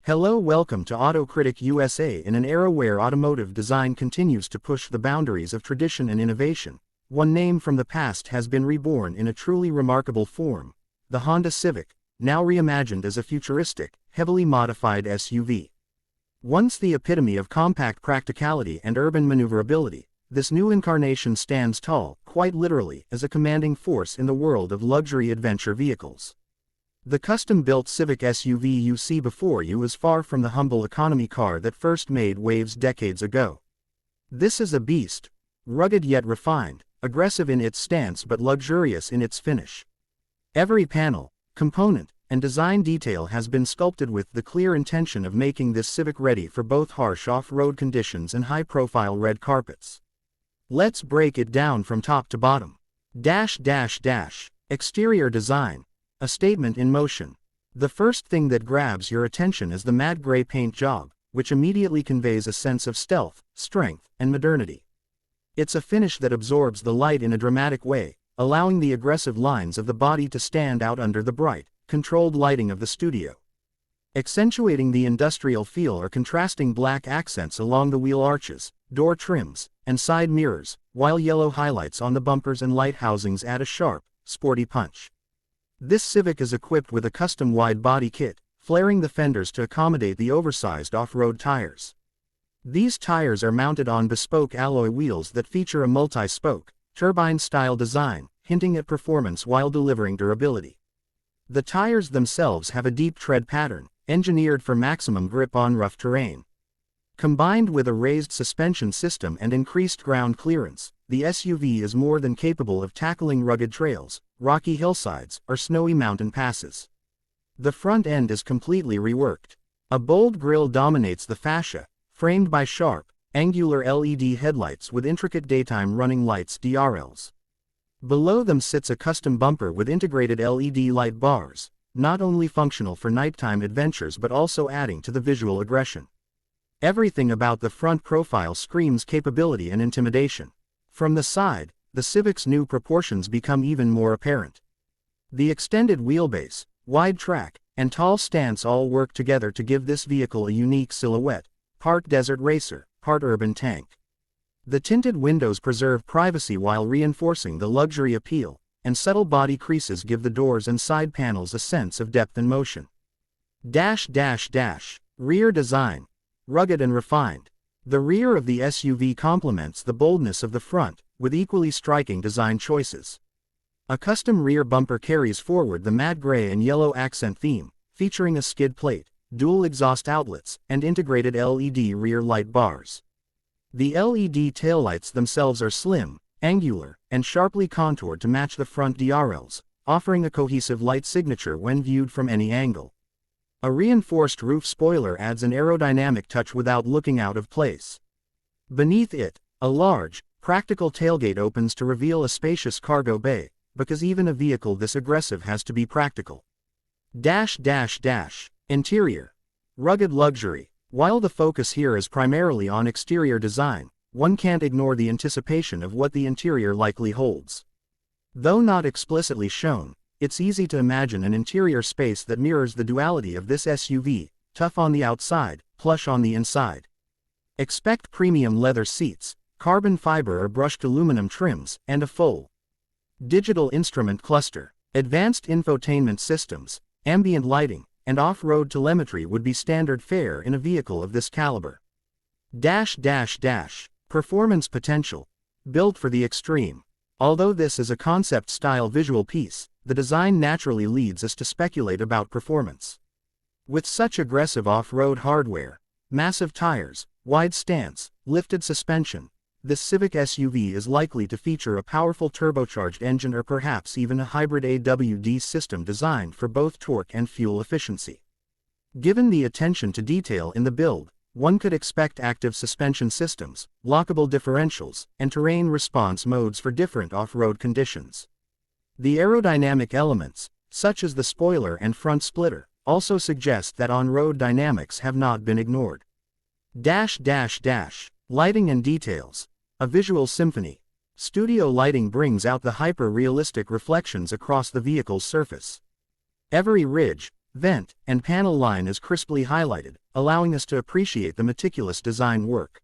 Hello, welcome to Autocritic USA. In an era where automotive design continues to push the boundaries of tradition and innovation, one name from the past has been reborn in a truly remarkable form: the Honda Civic, now reimagined as a futuristic, heavily modified SUV. Once the epitome of compact practicality and urban maneuverability, this new incarnation stands tall, quite literally, as a commanding force in the world of luxury adventure vehicles. The custom-built Civic SUV you see before you is far from the humble economy car that first made waves decades ago. This is a beast, rugged yet refined, aggressive in its stance but luxurious in its finish. Every panel, component, and design detail has been sculpted with the clear intention of making this Civic ready for both harsh off-road conditions and high-profile red carpets. Let's break it down from top to bottom. Exterior design. A statement in motion. The first thing that grabs your attention is the matte gray paint job, which immediately conveys a sense of stealth, strength, and modernity. It's a finish that absorbs the light in a dramatic way, allowing the aggressive lines of the body to stand out under the bright, controlled lighting of the studio. Accentuating the industrial feel are contrasting black accents along the wheel arches, door trims, and side mirrors, while yellow highlights on the bumpers and light housings add a sharp, sporty punch. This Civic is equipped with a custom wide body kit, flaring the fenders to accommodate the oversized off-road tires. These tires are mounted on bespoke alloy wheels that feature a multi-spoke, turbine-style design, hinting at performance while delivering durability. The tires themselves have a deep tread pattern, engineered for maximum grip on rough terrain. Combined with a raised suspension system and increased ground clearance, the SUV is more than capable of tackling rugged trails, rocky hillsides, or snowy mountain passes. The front end is completely reworked. A bold grille dominates the fascia, framed by sharp, angular LED headlights with intricate daytime running lights (DRLs). Below them sits a custom bumper with integrated LED light bars, not only functional for nighttime adventures but also adding to the visual aggression. Everything about the front profile screams capability and intimidation. From the side, the Civic's new proportions become even more apparent. The extended wheelbase, wide track, and tall stance all work together to give this vehicle a unique silhouette, part desert racer, part urban tank. The tinted windows preserve privacy while reinforcing the luxury appeal, and subtle body creases give the doors and side panels a sense of depth and motion. Rear design. Rugged and refined. The rear of the SUV complements the boldness of the front, with equally striking design choices. A custom rear bumper carries forward the matte gray and yellow accent theme, featuring a skid plate, dual exhaust outlets, and integrated LED rear light bars. The LED taillights themselves are slim, angular, and sharply contoured to match the front DRLs, offering a cohesive light signature when viewed from any angle. A reinforced roof spoiler adds an aerodynamic touch without looking out of place. Beneath it, a large, practical tailgate opens to reveal a spacious cargo bay, because even a vehicle this aggressive has to be practical. Interior. Rugged luxury. While the focus here is primarily on exterior design, one can't ignore the anticipation of what the interior likely holds. Though not explicitly shown, it's easy to imagine an interior space that mirrors the duality of this SUV, tough on the outside, plush on the inside. Expect premium leather seats, carbon fiber or brushed aluminum trims, and a full digital instrument cluster. Advanced infotainment systems, ambient lighting, and off-road telemetry would be standard fare in a vehicle of this caliber. Performance potential. Built for the extreme. Although this is a concept-style visual piece, the design naturally leads us to speculate about performance. With such aggressive off-road hardware, massive tires, wide stance, lifted suspension, this Civic SUV is likely to feature a powerful turbocharged engine or perhaps even a hybrid AWD system designed for both torque and fuel efficiency. Given the attention to detail in the build, one could expect active suspension systems, lockable differentials, and terrain response modes for different off-road conditions. The aerodynamic elements, such as the spoiler and front splitter, also suggest that on-road dynamics have not been ignored. Lighting and details. A visual symphony. Studio lighting brings out the hyper-realistic reflections across the vehicle's surface. Every ridge, vent, and panel line is crisply highlighted, allowing us to appreciate the meticulous design work.